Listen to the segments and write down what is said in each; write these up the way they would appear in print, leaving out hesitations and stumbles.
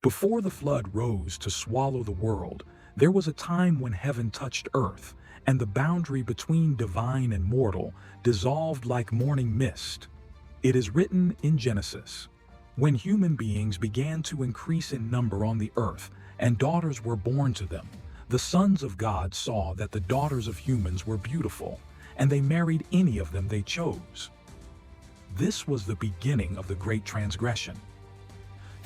Before the flood rose to swallow the world, there was a time when heaven touched earth, and the boundary between divine and mortal dissolved like morning mist. It is written in Genesis, when human beings began to increase in number on the earth, and daughters were born to them, the sons of God saw that the daughters of humans were beautiful, and they married any of them they chose. This was the beginning of the great transgression.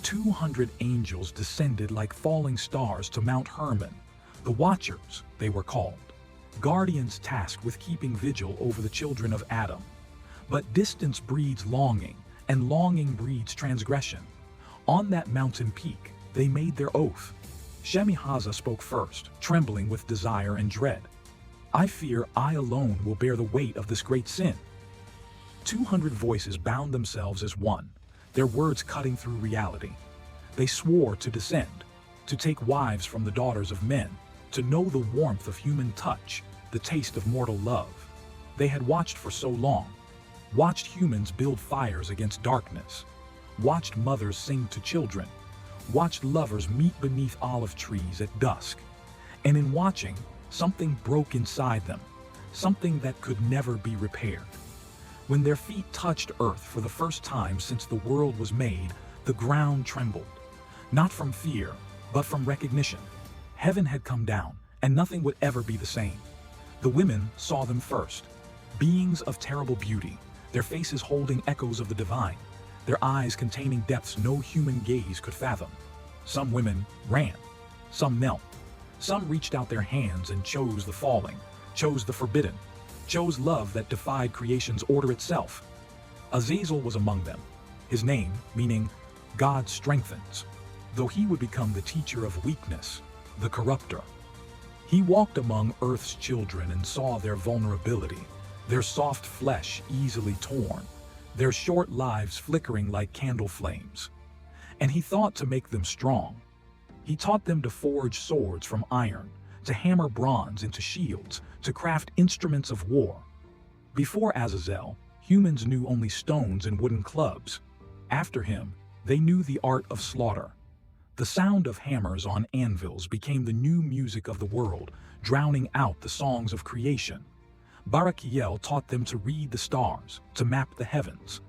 200 angels descended like falling stars to Mount Hermon. The Watchers, they were called, guardians tasked with keeping vigil over the children of Adam. But distance breeds longing, and longing breeds transgression. On that mountain peak, they made their oath. Shemihaza spoke first, trembling with desire and dread. I fear I alone will bear the weight of this great sin. 200 voices bound themselves as one, their words cutting through reality. They swore to descend, to take wives from the daughters of men, to know the warmth of human touch, the taste of mortal love. They had watched for so long, watched humans build fires against darkness, watched mothers sing to children, watched lovers meet beneath olive trees at dusk. And in watching, something broke inside them, something that could never be repaired. When their feet touched earth for the first time since the world was made, the ground trembled. Not from fear, but from recognition. Heaven had come down, and nothing would ever be the same. The women saw them first, beings of terrible beauty, their faces holding echoes of the divine, their eyes containing depths no human gaze could fathom. Some women ran, some knelt, some reached out their hands and chose the falling, chose the forbidden, chose love that defied creation's order itself. Azazel was among them, his name meaning God strengthens, though he would become the teacher of weakness, the corrupter. He walked among earth's children and saw their vulnerability, their soft flesh easily torn, their short lives flickering like candle flames. And he thought to make them strong. He taught them to forge swords from iron, to hammer bronze into shields, to craft instruments of war. Before Azazel, humans knew only stones and wooden clubs. After him, they knew the art of slaughter. The sound of hammers on anvils became the new music of the world, drowning out the songs of creation. Barakiel taught them to read the stars, to map the heavens.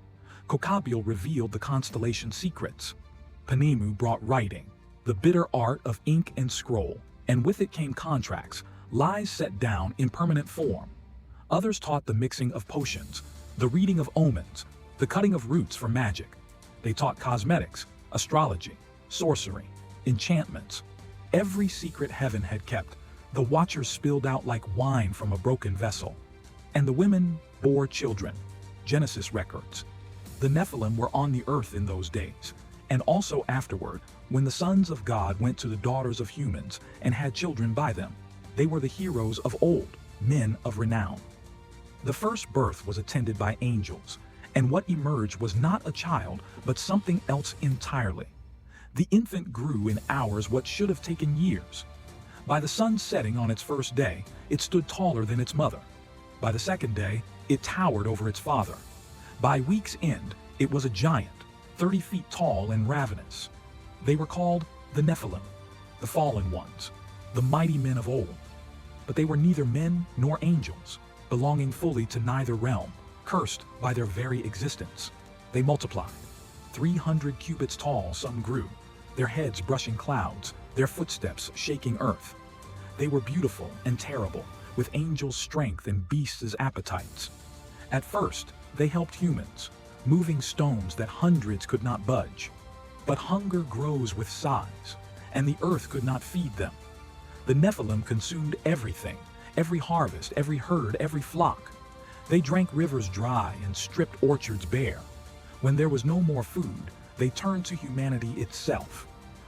Kokabiel revealed the constellation secrets. Panemu brought writing, the bitter art of ink and scroll, and with it came contracts, lies set down in permanent form. Others taught the mixing of potions, the reading of omens, the cutting of roots for magic. They taught cosmetics, astrology, sorcery, enchantments. Every secret heaven had kept, the Watchers spilled out like wine from a broken vessel. And the women bore children, Genesis records. The Nephilim were on the earth in those days, and also afterward, when the sons of God went to the daughters of humans and had children by them. They were the heroes of old, men of renown. The first birth was attended by angels, and what emerged was not a child, but something else entirely. The infant grew in hours what should have taken years. By the sun's setting on its first day, it stood taller than its mother. By the second day, it towered over its father. By week's end, it was a giant, 30 feet tall and ravenous. They were called the Nephilim, the fallen ones, the mighty men of old. But they were neither men nor angels, belonging fully to neither realm, cursed by their very existence. They multiplied. 300 cubits tall some grew, their heads brushing clouds, their footsteps shaking earth. They were beautiful and terrible, with angels' strength and beasts' appetites. At first, they helped humans, moving stones that hundreds could not budge. But hunger grows with size, and the earth could not feed them. The Nephilim consumed everything, every harvest, every herd, every flock. They drank rivers dry and stripped orchards bare. When there was no more food, they turned to humanity itself.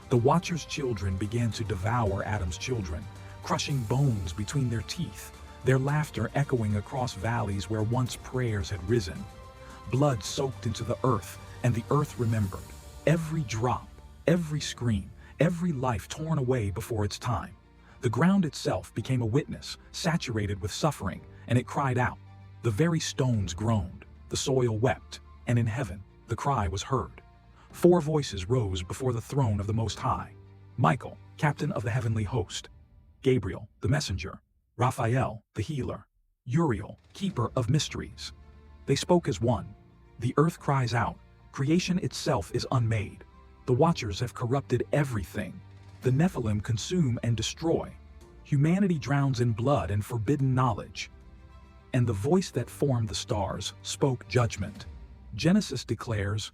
The Watchers' children began to devour Adam's children, crushing bones between their teeth, their laughter echoing across valleys where once prayers had risen. Blood soaked into the earth, and the earth remembered. Every drop, every scream, every life torn away before its time. The ground itself became a witness, saturated with suffering, and it cried out. The very stones groaned, the soil wept, and in heaven, the cry was heard. 4 voices rose before the throne of the Most High: Michael, captain of the heavenly host; Gabriel, the messenger; Raphael, the healer; Uriel, keeper of mysteries. They spoke as one. The earth cries out, creation itself is unmade. The Watchers have corrupted everything. The Nephilim consume and destroy. Humanity drowns in blood and forbidden knowledge. And the voice that formed the stars spoke judgment. Genesis declares,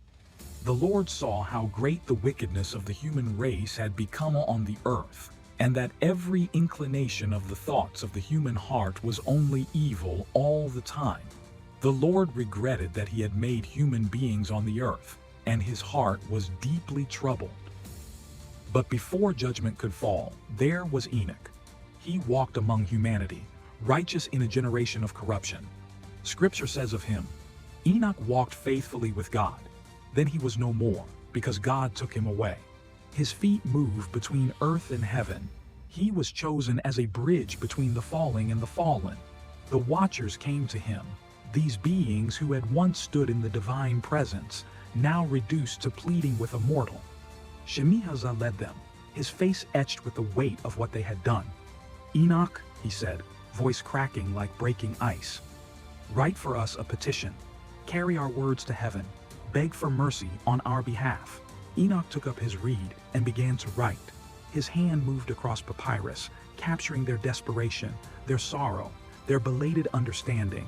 "The Lord saw how great the wickedness of the human race had become on the earth, and that every inclination of the thoughts of the human heart was only evil all the time. The Lord regretted that he had made human beings on the earth, and his heart was deeply troubled." But before judgment could fall, there was Enoch. He walked among humanity, righteous in a generation of corruption. Scripture says of him, Enoch walked faithfully with God. Then he was no more, because God took him away. His feet moved between earth and heaven. He was chosen as a bridge between the falling and the fallen. The Watchers came to him, these beings who had once stood in the divine presence, now reduced to pleading with a mortal. Shemihazah led them, his face etched with the weight of what they had done. "Enoch," he said, voice cracking like breaking ice, "write for us a petition. Carry our words to heaven. Beg for mercy on our behalf." Enoch took up his reed and began to write. His hand moved across papyrus, capturing their desperation, their sorrow, their belated understanding.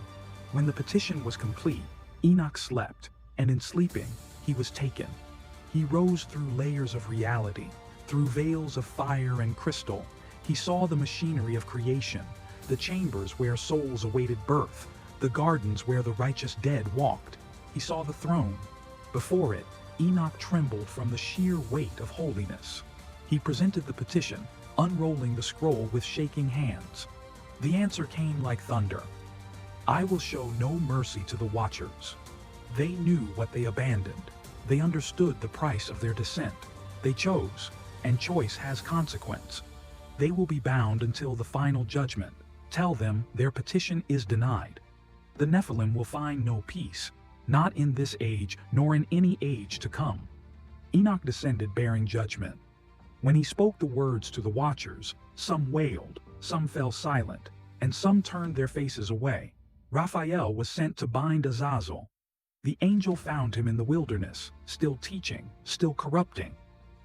When the petition was complete, Enoch slept, and in sleeping, he was taken. He rose through layers of reality, through veils of fire and crystal. He saw the machinery of creation, the chambers where souls awaited birth, the gardens where the righteous dead walked. He saw the throne. Before it, Enoch trembled from the sheer weight of holiness. He presented the petition, unrolling the scroll with shaking hands. The answer came like thunder. "I will show no mercy to the Watchers." They knew what they abandoned. They understood the price of their descent. They chose, and choice has consequence. They will be bound until the final judgment. Tell them their petition is denied. The Nephilim will find no peace, not in this age nor in any age to come. Enoch descended bearing judgment. When he spoke the words to the Watchers, some wailed, some fell silent, and some turned their faces away. Raphael was sent to bind Azazel. The angel found him in the wilderness, still teaching, still corrupting.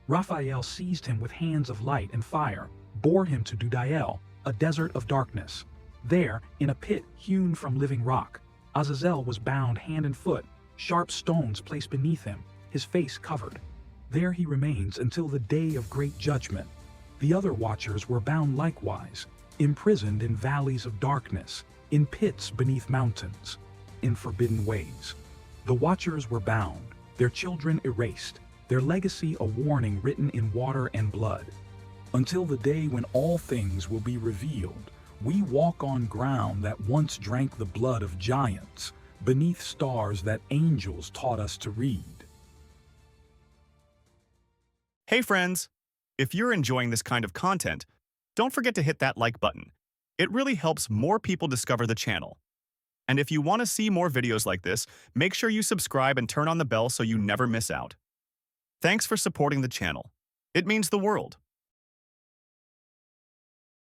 Raphael seized him with hands of light and fire, bore him to Dudael, a desert of darkness. There, in a pit hewn from living rock, Azazel was bound hand and foot, sharp stones placed beneath him, his face covered. There he remains until the day of great judgment. The other Watchers were bound likewise, imprisoned in valleys of darkness, in pits beneath mountains, in forbidden ways. The Watchers were bound, their children erased, their legacy a warning written in water and blood. Until the day when all things will be revealed, we walk on ground that once drank the blood of giants, beneath stars that angels taught us to read. Hey friends! If you're enjoying this kind of content, don't forget to hit that like button. It really helps more people discover the channel. And if you want to see more videos like this, make sure you subscribe and turn on the bell so you never miss out. Thanks for supporting the channel. It means the world.